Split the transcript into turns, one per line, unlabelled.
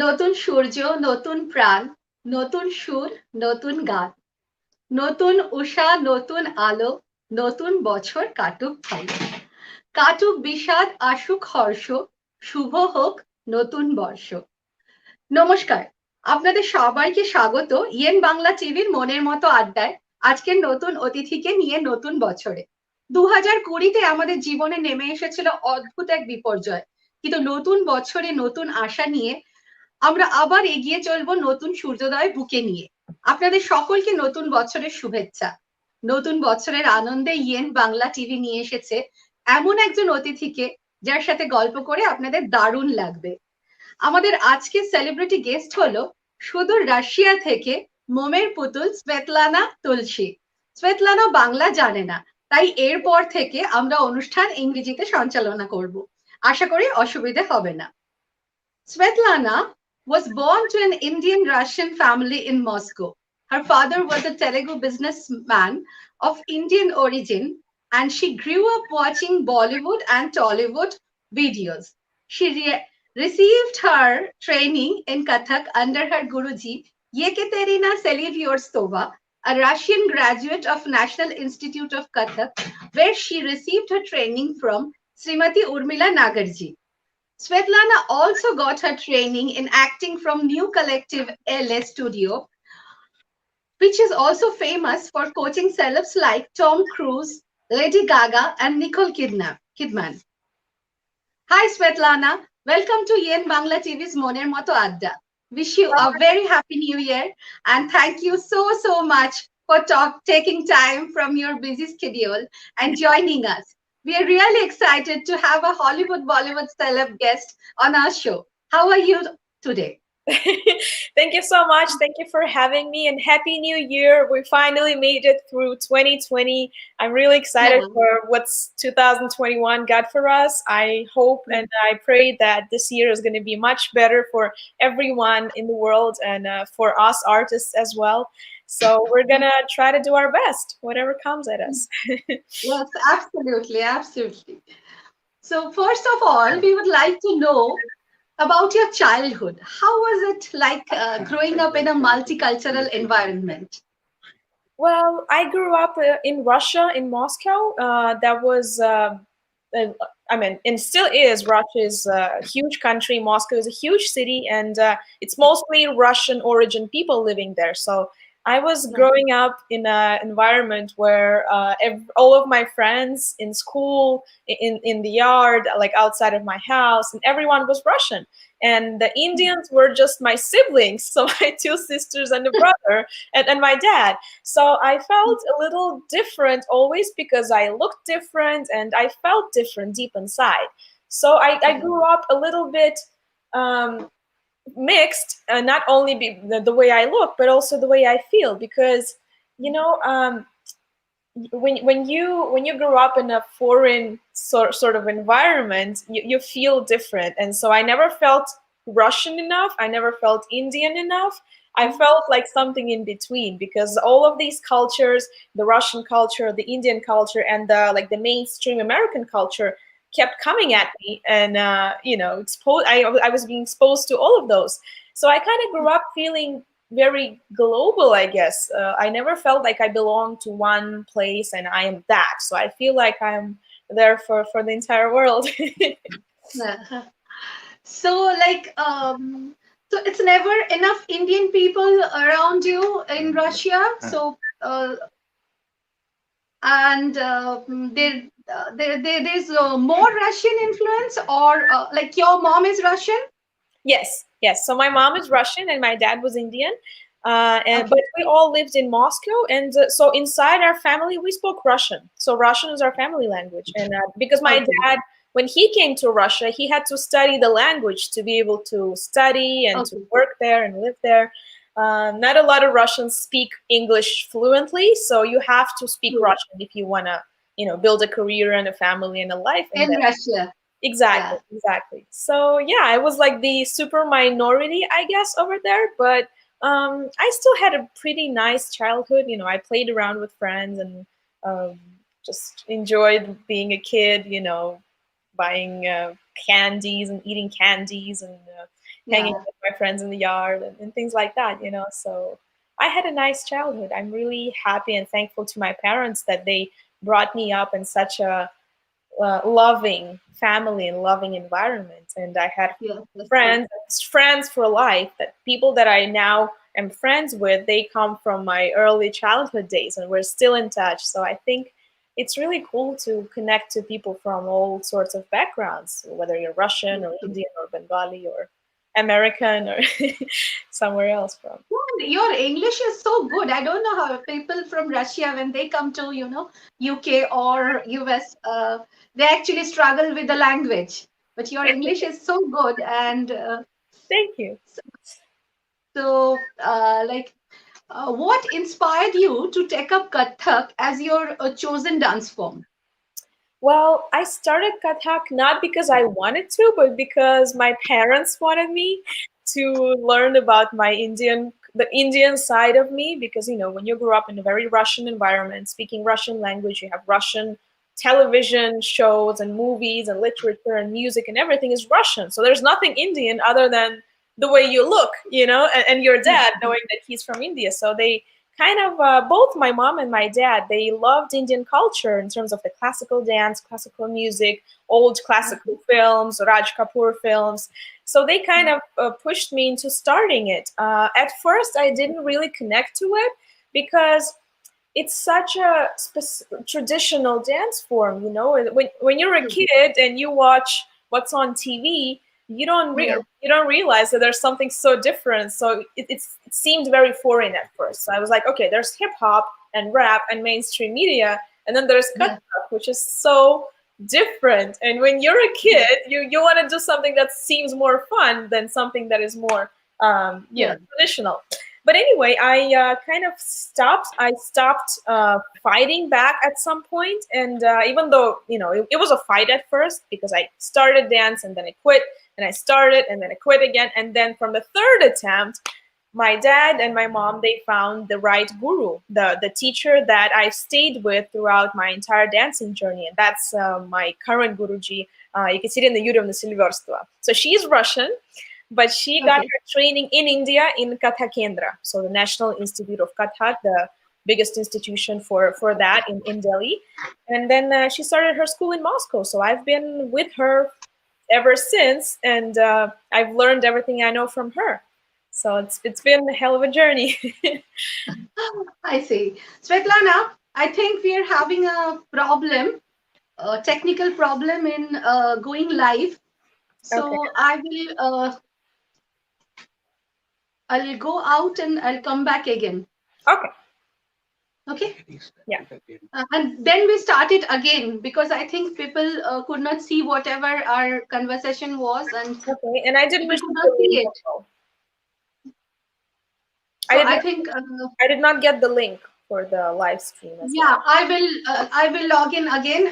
নতুন সূর্য, নতুন প্রাণ, নতুন সুর, নতুন গান, নতুন উষা, নতুন আলো, নতুন বছর কাটুক ভালো। কাটুক বিষাদ, আসুক হর্ষ, শুভ হোক নতুন বর্ষ। নমস্কার, আপনাদের সবাইকে স্বাগত ইয়েন বাংলা টিভির মনের মতো আড্ডায়। আজকের নতুন অতিথিকে নিয়ে নতুন বছরে 2020-তে আমাদের জীবনে নেমে এসেছিল অদ্ভুত এক বিপর্যয়, কিন্তু নতুন বছরে নতুন আশা নিয়ে আমরা আবার এগিয়ে চলবো নতুন সূর্যোদয় বুকে নিয়ে। আপনাদের সকলকে নতুন বছরের শুভেচ্ছা। নতুন বছরের আনন্দে ইয়েন বাংলা টিভি নিয়ে এসেছে এমন একজন অতিথিকে যার সাথে গল্প করে আপনাদের দারুণ লাগবে। আমাদের আজকের সেলিব্রিটি গেস্ট হলো সুদূর রাশিয়া থেকে মোমের পুতুল স্বেতলানা তুলসী। স্বেতলানা বাংলা জানে না, তাই এরপর থেকে আমরা অনুষ্ঠান ইংরেজিতে সঞ্চালনা করব। আশা করি অসুবিধে হবে না। Svetlana was born to an Indian-Russian family in Moscow. Her father was a Telugu businessman of Indian origin, and she grew up watching Bollywood and Tollywood videos. She received her training in Kathak under her Guruji, Yekaterina Selivyostova, a Russian graduate of National Institute of Kathak, where she received her training from Srimati Urmila Nagarji. Svetlana also got her training in acting from New Collective LA Studio, which is also famous for coaching celebs like Tom Cruise, Lady Gaga, and Nicole Kidman. Hi, Svetlana. Welcome to Yen Bangla TV's Moner Moto Adda. Wish you a very happy new year and thank you so much for taking time from your busy schedule and joining us. We are really excited to have a Bollywood celeb guest on our show. How are you today?
Thank you so much. Thank you for having me and Happy New Year. We finally made it through 2020. I'm really excited for what's 2021 got for us. I hope and I pray that this year is going to be much better for everyone in the world and for us artists as well. So we're going to try to do our best, whatever comes at us.
Yes, absolutely. So first of all, we would like to know about your childhood. How was it like growing up in a multicultural environment?
Well, I grew up in Russia, in Moscow. That was, I mean, and still is. Russia is a huge country. Moscow is a huge city, and it's mostly Russian origin people living there. So I was growing up in an environment where all of my friends in school, in the yard, like outside of my house, and everyone was Russian. And the Indians were just my siblings, so my two sisters and a brother, and my dad. So I felt a little different always because I looked different and I felt different deep inside. So I grew up a little bit mixed, not only the way I look, but also the way I feel. Because, you know, when you grow up in a foreign sort of environment, you feel different. And so I never felt Russian enough. I never felt Indian enough. I felt like something in between, because all of these cultures, the Russian culture, the Indian culture, and the mainstream American culture kept coming at me, and I was being exposed to all of those. So I kind of grew up feeling very global, I guess. I never felt like I belonged to one place and I am that. So I feel like I'm there for the entire world.
So so it's never enough Indian people around you in Russia. So there's more Russian influence, or like your mom is Russian?
Yes. So my mom is Russian and my dad was Indian. But we all lived in Moscow, and so inside our family we spoke Russian. So Russian is our family language, and because my dad, when he came to Russia, he had to study the language to be able to study and to work there and live there. Not a lot of Russians speak English fluently, so you have to speak Russian if you want to, build a career and a family and a life
in Russia.
Exactly. So yeah, I was like the super minority, I guess, over there, but I still had a pretty nice childhood. I played around with friends and just enjoyed being a kid, buying candies and eating candies and hanging
Yeah.
with my friends in the yard and things like that, you know. So I had a nice childhood. I'm really happy and thankful to my parents that they brought me up in such a loving family and loving environment. And I had
Yeah. That's true.
friends, friends for life. That people that I now am friends with, they come from my early childhood days, and we're still in touch. So I think it's really cool to connect to people from all sorts of backgrounds, whether you're Russian
That's
or
true.
Indian or Bengali or American or somewhere else from.
Yeah, your English is so good. I don't know how people from Russia, when they come to, UK or US, they actually struggle with the language. But your English is so good. And
Thank you.
so, what inspired you to take up Kathak as your chosen dance form?
Well, I started Kathak not because I wanted to, but because my parents wanted me to learn about the Indian side of me. Because, you know, when you grow up in a very Russian environment, speaking Russian language, you have Russian television shows and movies and literature and music and everything is Russian. So there's nothing Indian other than the way you look, you know, and your dad knowing that he's from India. So they kind of both my mom and my dad, they loved Indian culture in terms of the classical dance, classical music, old classical films, Raj Kapoor films. So they kind of pushed me into starting it. At first I didn't really connect to it because it's such a traditional dance form, you know. When you're a kid and you watch what's on TV,
Yeah,
you don't realize that there's something so different. So it seemed very foreign at first. So I was like, okay, there's hip hop and rap and mainstream media, and then there's
yeah,
Kathak, which is so different. And when you're a
yeah,
kid, you want to do something that seems more fun than something that is more
yeah,
traditional. But anyway, I kind of stopped. I stopped fighting back at some point, and even though you know it was a fight at first because I started dance and then I quit, and I started and then I quit again, and then from the third attempt, my dad and my mom, they found the right guru, the teacher that I've stayed with throughout my entire dancing journey, and that's my current guruji. Екатерина Юрьевна Сильверстова. So she's Russian, but she got
okay,
her training in India in Kathak Kendra, so the National Institute of Kathak, the biggest institution for that in Delhi. And then she started her school in Moscow. So I've been with her ever since, and I've learned everything I know from her. So it's been a hell of a journey.
I see. Svetlana, I think we are having a problem, a technical problem in going live.
Okay.
So I'll go out and I'll come back again.
Okay.
Okay.
Yeah.
And then we start it again because I think people could not see whatever our conversation was, and
Okay. And I didn't
people could
receive
not
the
see
link.
it.
Also. I
So
did
I
not.
think,
I did not get the link for the live stream as
yeah,
well.
I will log in again